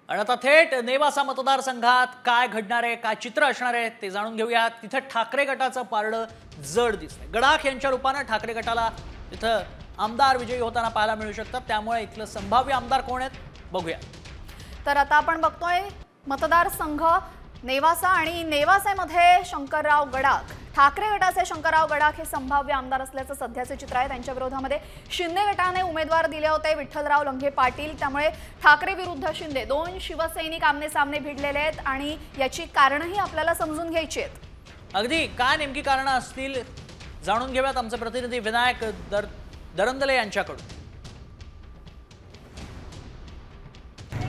आणि आता थेट नेवासा मतदारसंघात काय घडणार आहे, काय चित्र असणार आहे ते जाणून घेऊयात। तिथे ठाकरे गटाचं पारडं जड दिसतंय। गडाख यांच्या रूपाने ठाकरे गटाला तिथे आमदार विजयी होताना पाहायला मिळू शकतात। त्यामुळे इथलं संभाव्य आमदार कोण आहेत बघूया। तर आता आपण बघतोय मतदारसंघ नेवासा आणि नेवासेमध्ये शंकरराव गडाख, ठाकरे गटाचे शंकरराव गडाख हे संभाव्य आमदार असल्याचं सध्याचे चित्र आहे। त्यांच्या विरोधामध्ये शिंदे गटाने उमेदवार दिले होते विठ्ठलराव लंघे पाटील। त्यामुळे ठाकरे विरुद्ध शिंदे दोन शिवसैनिक आमने सामने भिडलेले आहेत आणि याची कारणंही आपल्याला समजून घ्यायची आहेत। अगदी काय नेमकी कारणं असतील जाणून घेऊयात आमचे प्रतिनिधी विनायक दरंदले यांच्याकडून।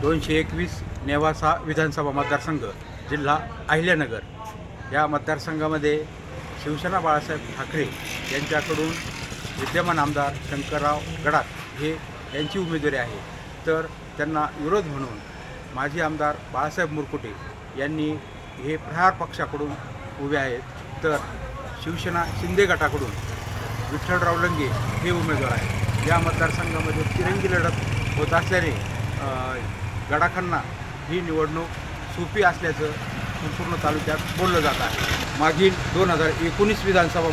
221 नेवासा विधानसभा मतदारसंघ जिल्हा अहिल्यानगर या मतदारसंघामध्ये शिवसेना बाळासाहेब ठाकरे यांच्याकडून विद्यमान आमदार शंकरराव गडाख हे यांची उमेदवारी आहे। तर त्यांना विरोध म्हणून माजी आमदार बाळासाहेब मुरकुटे यांनी हे प्रहार पक्षाकडून उभे आहेत। तर शिवसेना शिंदे गटाकडून विठ्ठलराव लंघे हे उमेदवार आहेत। या मतदारसंघामध्ये तिरंगी लढत होत असल्याने गडाखांना ही निवडणूक सोपी असल्याचं संपूर्ण तालुक्यात बोललं जात आहे। मागील 2019 विधानसभा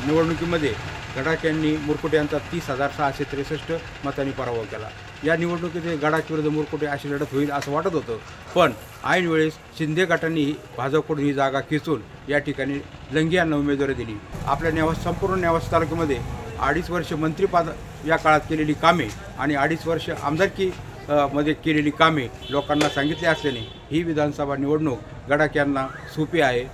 निवडणुकीमध्ये गडाख यांनी मुरकुटे यांचा 30,663 मतांनी पराभव केला। या निवडणुकीत गडाख विरुद्ध मुरकुटे अशी लढत होईल असं वाटत होतं, पण ऐन वेळेस शिंदे गटांनी भाजपकडून ही जागा खेचून या ठिकाणी लंघे यांना उमेदवारी दिली। आपल्या संपूर्ण नेवासा तालुक्यामध्ये 2.5 वर्ष मंत्रिपद या काळात केलेली कामे आणि 2.5 वर्ष आमदारकी मध्ये केलेली कामे लोकांना सांगितले असल्याने ही विधानसभा निवडणूक गडाख यांना सोपी आहे।